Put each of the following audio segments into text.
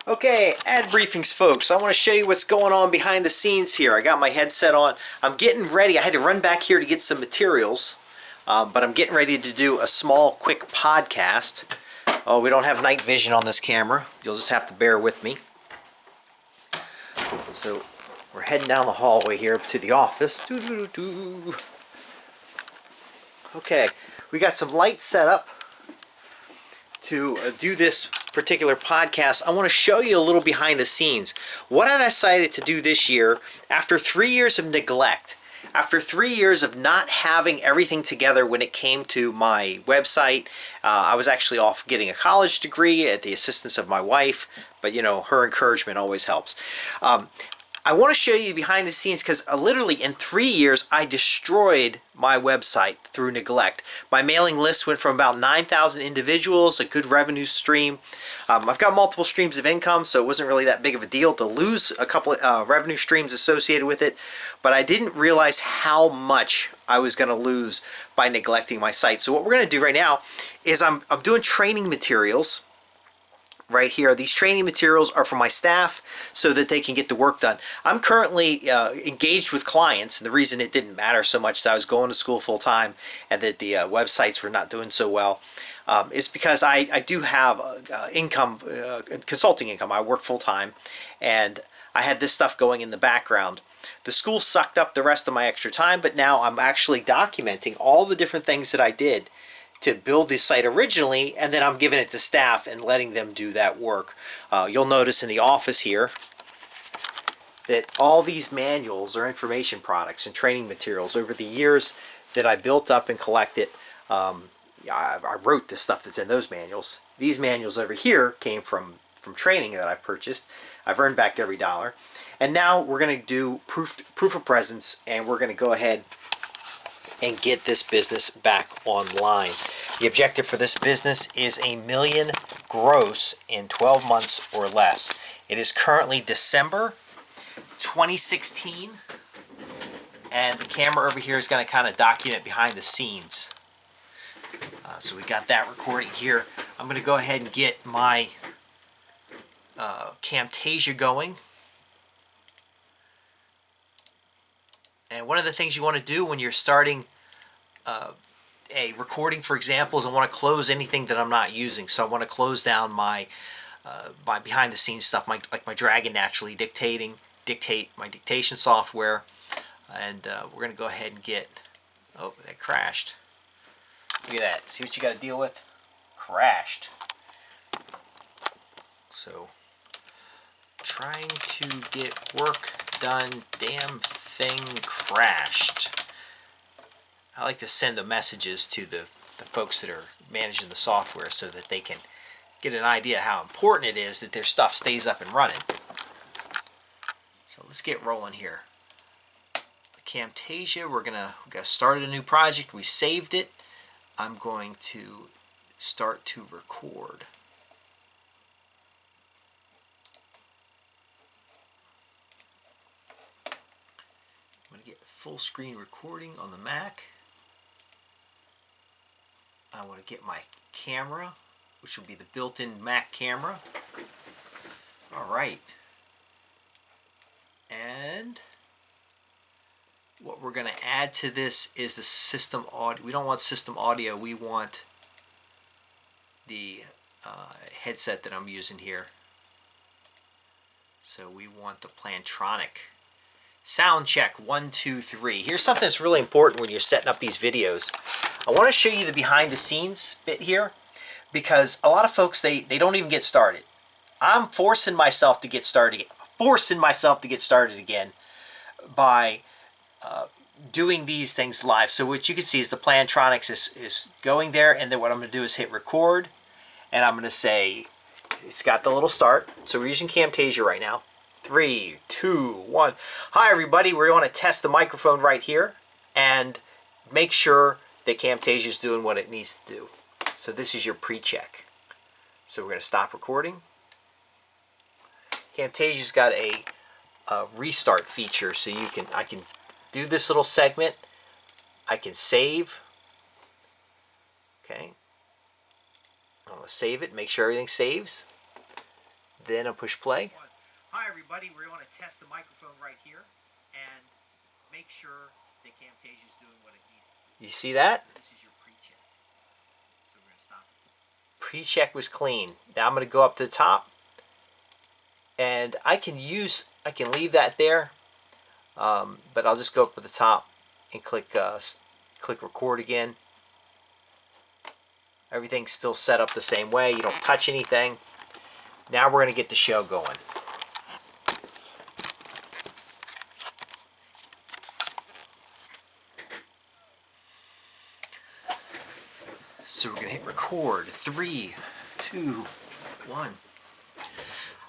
Okay, ad briefings, folks. I want to show you what's going on behind the scenes here. I got my headset on. I'm getting ready. I had to run back here to get some materials, but I'm getting ready to do a small, quick podcast. Oh, we don't have night vision on this camera. You'll just have to bear with me. So we're heading down the hallway here to the office. Doo-doo-doo-doo. Okay, we got some lights set up to do this particular podcast. I want to show you a little behind the scenes. What I decided to do this year, after 3 years of neglect, after 3 years of not having everything together when it came to my website, I was actually off getting a college degree at the assistance of my wife, but you know, her encouragement always helps. I want to show you behind the scenes because literally in 3 years I destroyed my website through neglect. My mailing list went from about 9,000 individuals, a good revenue stream. I've got multiple streams of income, so it wasn't really that big of a deal to lose a couple of revenue streams associated with it, but I didn't realize how much I was going to lose by neglecting my site. So what we're going to do right now is I'm doing training materials right here. These training materials are for my staff so that they can get the work done. I'm currently engaged with clients, and the reason it didn't matter so much is I was going to school full time and that the websites were not doing so well is because I do have income, consulting income. I work full time, and I had this stuff going in the background. The school sucked up the rest of my extra time, but now I'm actually documenting all the different things that I did to build this site originally, and then I'm giving it to staff and letting them do that work. You'll notice in the office here that all these manuals are information products and training materials over the years that I built up and collected. I wrote the stuff that's in those manuals. These manuals over here came from training that I purchased. I've earned back every dollar. And now we're going to do proof of presence, and we're going to go ahead and get this business back online. The objective for this business is $1 million gross in 12 months or less. It is currently December 2016, and the camera over here is going to kind of document behind the scenes. So we got that recording here. I'm going to go ahead and get my Camtasia going. And one of the things you want to do when you're starting a recording, for example, is I want to close anything that I'm not using. So I want to close down my behind the scenes stuff, like my Dragon Naturally dictate my dictation software. And we're going to go ahead and get, oh, that crashed. Look at that. See what you got to deal with? Crashed. So trying to get work done, damn thing crashed. I like to send the messages to the folks that are managing the software so that they can get an idea how important it is that their stuff stays up and running. So let's get rolling here. The Camtasia, we got started a new project. We saved it. I'm going to start to record. I'm going to get full screen recording on the Mac. I want to get my camera, which will be the built-in Mac camera. Alright. And what we're going to add to this is the system audio. We don't want system audio. We want the headset that I'm using here. So we want the Plantronic. Sound check, 1, 2, 3. Here's something that's really important when you're setting up these videos. I want to show you the behind the scenes bit here, because a lot of folks, they don't even get started. I'm forcing myself to get started again by doing these things live. So what you can see is the Plantronics is going there, and then what I'm going to do is hit record, and I'm going to say, it's got the little start. So we're using Camtasia right now. 3, 2, 1. Hi everybody, we're going to test the microphone right here and make sure that Camtasia is doing what it needs to do. So this is your pre-check. So we're going to stop recording. Camtasia's got a restart feature, so I can do this little segment. I can save. Okay. I'm going to save it, make sure everything saves. then I'll push play. Hi everybody, we're going to test the microphone right here and make sure that Camtasia is doing what it needs to do. You see that? So this is your pre-check. So we're going to stop. Pre-check was clean. Now I'm going to go up to the top, and I can leave that there, but I'll just go up to the top and click record again. Everything's still set up the same way. You don't touch anything. Now we're going to get the show going. So we're going to hit record. 3, 2, 1.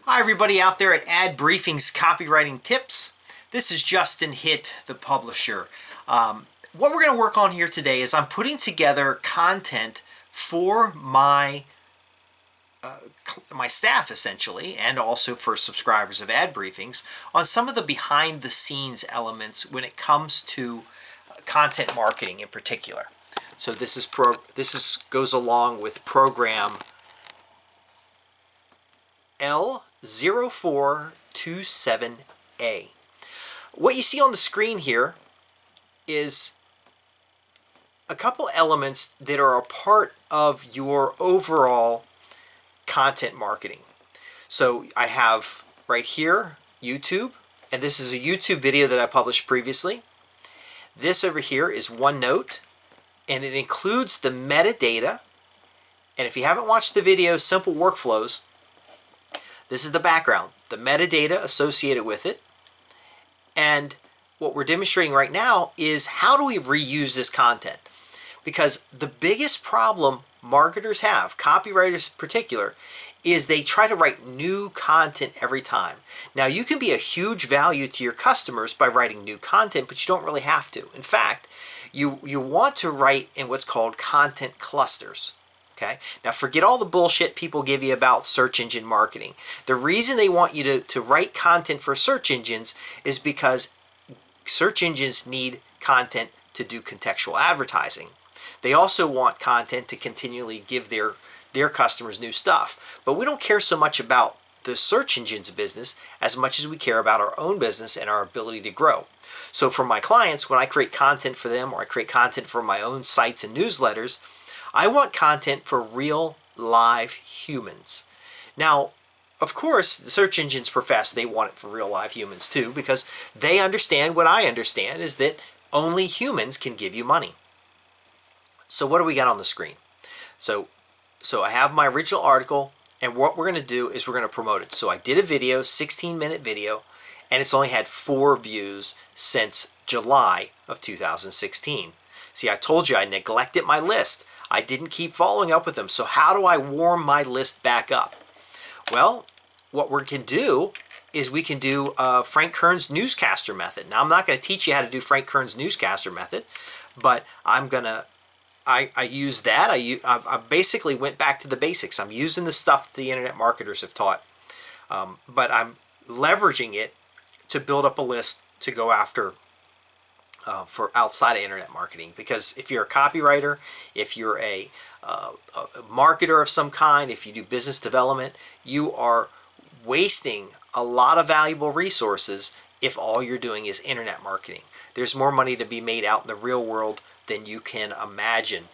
Hi everybody out there at Ad Briefing's Copywriting Tips. This is Justin Hitt, the publisher. What we're going to work on here today is I'm putting together content for my staff essentially, and also for subscribers of Ad Briefings, on some of the behind the scenes elements when it comes to content marketing in particular. So this goes along with program L0427A. What you see on the screen here is a couple elements that are a part of your overall content marketing. So I have right here YouTube, and this is a YouTube video that I published previously. This over here is OneNote, and it includes the metadata. And if you haven't watched the video Simple Workflows, this is the background, the metadata associated with it. And what we're demonstrating right now is how do we reuse this content? Because the biggest problem marketers have, copywriters in particular, is they try to write new content every time. Now, you can be a huge value to your customers by writing new content, but you don't really have to. In fact, you want to write in what's called content clusters. Okay? Now, forget all the bullshit people give you about search engine marketing. The reason they want you to write content for search engines is because search engines need content to do contextual advertising. They also want content to continually give their customers new stuff. But we don't care so much about the search engine's business as much as we care about our own business and our ability to grow. So for my clients, when I create content for them or I create content for my own sites and newsletters, I want content for real live humans. Now, of course, the search engines profess they want it for real live humans too, because they understand what I understand is that only humans can give you money. So what do we got on the screen? So I have my original article, and what we're going to do is we're going to promote it. So I did a video, 16-minute video, and it's only had 4 views since July of 2016. See, I told you I neglected my list. I didn't keep following up with them. So how do I warm my list back up? Well, what we can do is we can do Frank Kern's newscaster method. Now, I'm not going to teach you how to do Frank Kern's newscaster method, but I use that. I basically went back to the basics. I'm using the stuff the internet marketers have taught, but I'm leveraging it to build up a list to go after for outside of internet marketing. Because if you're a copywriter, if you're a marketer of some kind, if you do business development, you are wasting a lot of valuable resources if all you're doing is internet marketing. There's more money to be made out in the real world than you can imagine.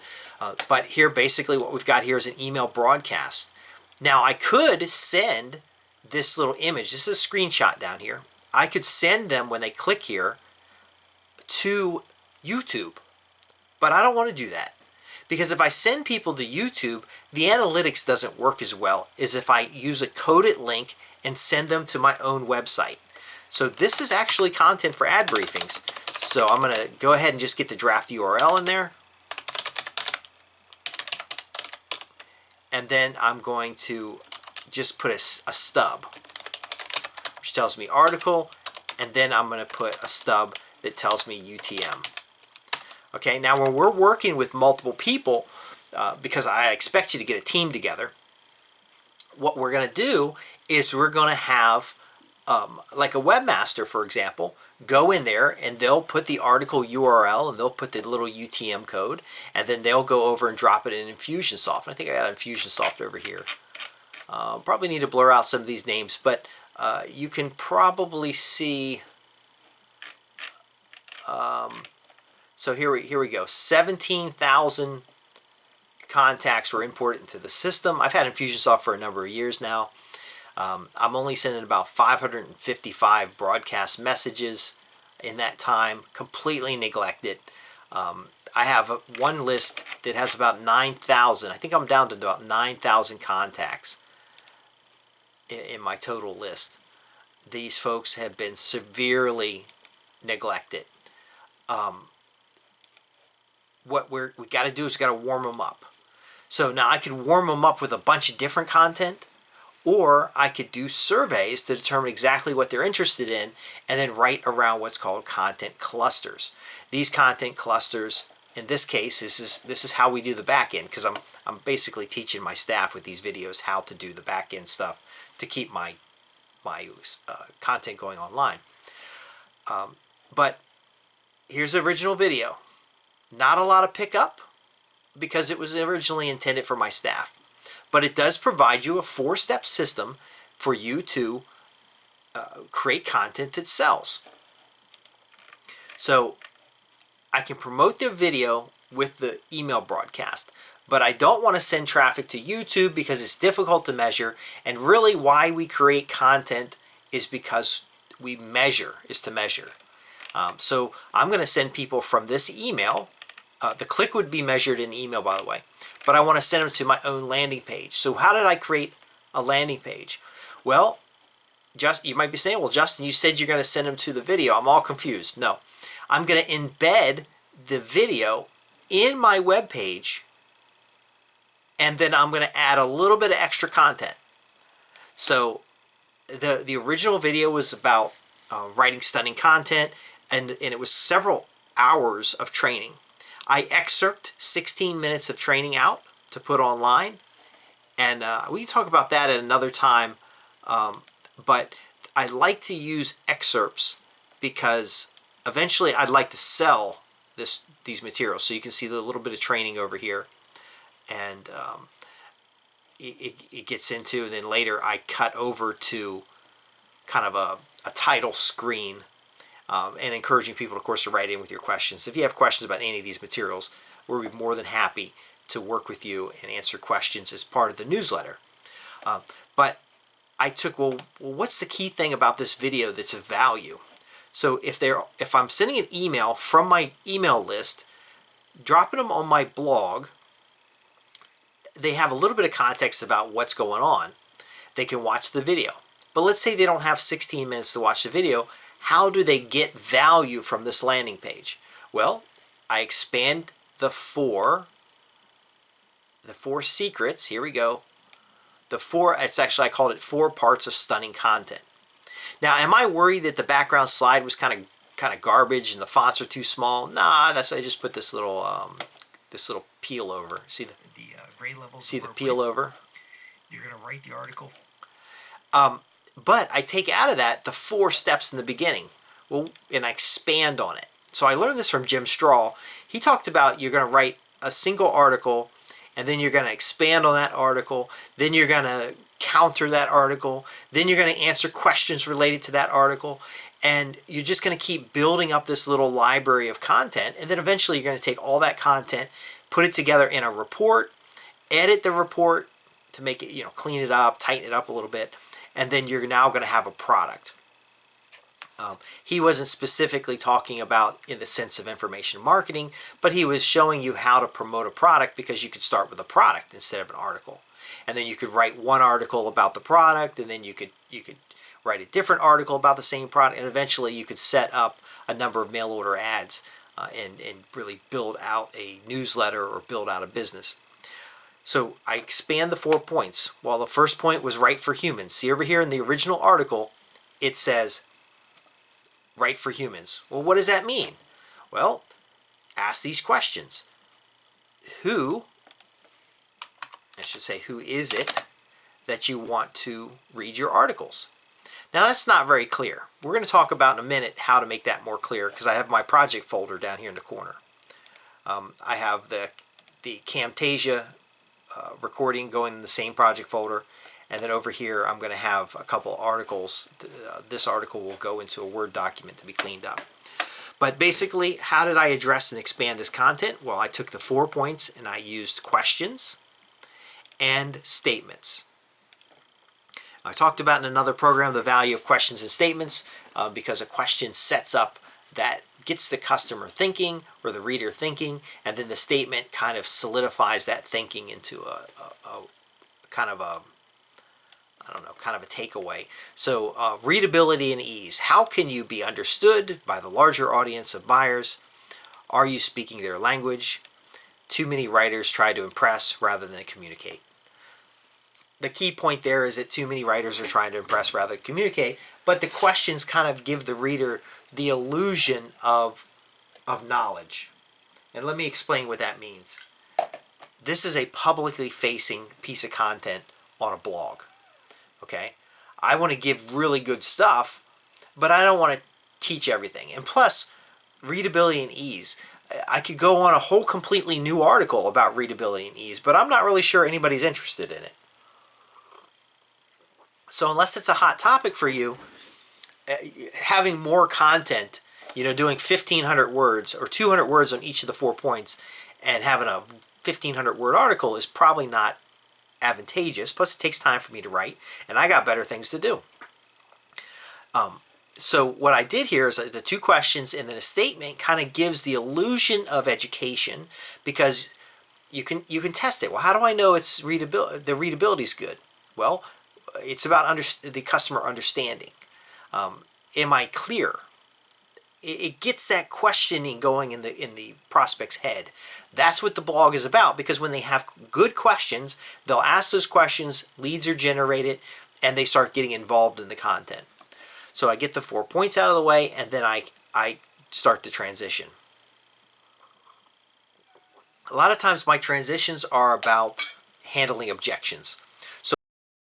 But here, basically what we've got here is an email broadcast. Now, I could send this little image. This is a screenshot down here. I could send them when they click here to YouTube, but I don't want to do that, because if I send people to YouTube, the analytics doesn't work as well as if I use a coded link and send them to my own website. So this is actually content for Ad Briefings. So I'm going to go ahead and just get the draft URL in there. And then I'm going to just put a stub, which tells me article, and then I'm going to put a stub that tells me UTM. Okay, now when we're working with multiple people, because I expect you to get a team together, what we're going to do is we're going to have, like a webmaster, for example, go in there and they'll put the article URL and they'll put the little UTM code, and then they'll go over and drop it in Infusionsoft. I think I got Infusionsoft over here. Probably need to blur out some of these names, but you can probably see. So here we go. 17,000 contacts were imported into the system. I've had Infusionsoft for a number of years now. I'm only sending about 555 broadcast messages in that time, completely neglected. I have one list that has about 9,000. I think I'm down to about 9,000 contacts in my total list. These folks have been severely neglected. What we got to do is got to warm them up. So now I could warm them up with a bunch of different content, or I could do surveys to determine exactly what they're interested in and then write around what's called content clusters. These content clusters, in this case, this is how we do the back end, because I'm basically teaching my staff with these videos how to do the back end stuff to keep my content going online. But here's the original video. Not a lot of pickup because it was originally intended for my staff. But it does provide you a 4-step system for you to create content that sells. So I can promote the video with the email broadcast, but I don't want to send traffic to YouTube because it's difficult to measure. And really why we create content is because we measure, is to measure. So I'm going to send people from this email. The click would be measured in the email, by the way. But I want to send them to my own landing page. So how did I create a landing page? Well, you might be saying, well, Justin, you said you're going to send them to the video. I'm all confused. No. I'm going to embed the video in my web page, and then I'm going to add a little bit of extra content. So the original video was about writing stunning content, and it was several hours of training. I excerpt 16 minutes of training out to put online, and we can talk about that at another time, but I like to use excerpts because eventually I'd like to sell these materials. So you can see the little bit of training over here, and it gets into, and then later I cut over to kind of a title screen, and encouraging people, of course, to write in with your questions. If you have questions about any of these materials, we'll be more than happy to work with you and answer questions as part of the newsletter. But I took, well, what's the key thing about this video that's of value? So if I'm sending an email from my email list, dropping them on my blog, they have a little bit of context about what's going on. They can watch the video. But let's say they don't have 16 minutes to watch the video. How do they get value from this landing page? Well, I expand the four secrets. Here we go. It's actually, I called it 4 parts of stunning content. Now, am I worried that the background slide was kind of garbage and the fonts are too small? Nah, I just put this little peel over. See the gray levels. See the peel over. You're gonna write the article. But I take out of that the 4 steps in the beginning, and I expand on it. So I learned this from Jim Strahl. He talked about you're going to write a single article, and then you're going to expand on that article, then you're going to counter that article, then you're going to answer questions related to that article, and you're just going to keep building up this little library of content, and then eventually you're going to take all that content, put it together in a report, edit the report to make it, clean it up, tighten it up a little bit, and then you're now going to have a product. He wasn't specifically talking about in the sense of information marketing, but he was showing you how to promote a product, because you could start with a product instead of an article. And then you could write one article about the product, and then you could write a different article about the same product, and eventually you could set up a number of mail order ads and really build out a newsletter or build out a business. So I expand the 4 points. Well, the first point was write for humans. See over here in the original article, it says write for humans. Well, what does that mean? Well, ask these questions. Who is it that you want to read your articles? Now, that's not very clear. We're going to talk about in a minute how to make that more clear, because I have my project folder down here in the corner. I have the Camtasia recording going in the same project folder, And then over here, I'm going to have a couple articles. This article will go into a Word document to be cleaned up. But basically, how did I address and expand this content? Well, I took the 4 points and I used questions and statements. I talked about in another program the value of questions and statements because a question sets up that gets the customer thinking or the reader thinking, and then the statement kind of solidifies that thinking into a kind of a, I don't know, kind of a takeaway. So readability and ease. How can you be understood by the larger audience of buyers? Are you speaking their language? Too many writers try to impress rather than communicate. The key point there is that too many writers are trying to impress rather than communicate, but the questions kind of give the reader the illusion of knowledge. And let me explain what that means. This is a publicly facing piece of content on a blog. Okay? I want to give really good stuff, but I don't want to teach everything. And plus, readability and ease. I could go on a whole completely new article about readability and ease, but I'm not really sure anybody's interested in it. So unless it's a hot topic for you, having more content, doing 1,500 words or 200 words on each of the 4 points and having a 1,500 word article is probably not advantageous. Plus it takes time for me to write and I got better things to do. So what I did here is the 2 questions and then a statement kind of gives the illusion of education because you can test it. Well, how do I know it's the readability is good? Well, it's about the customer understanding. Am I clear? It gets that questioning going in the prospect's head. That's what the blog is about, because when they have good questions, they'll ask those questions, leads are generated, and they start getting involved in the content. So I get the 4 points out of the way, and then I start the transition. A lot of times my transitions are about handling objections.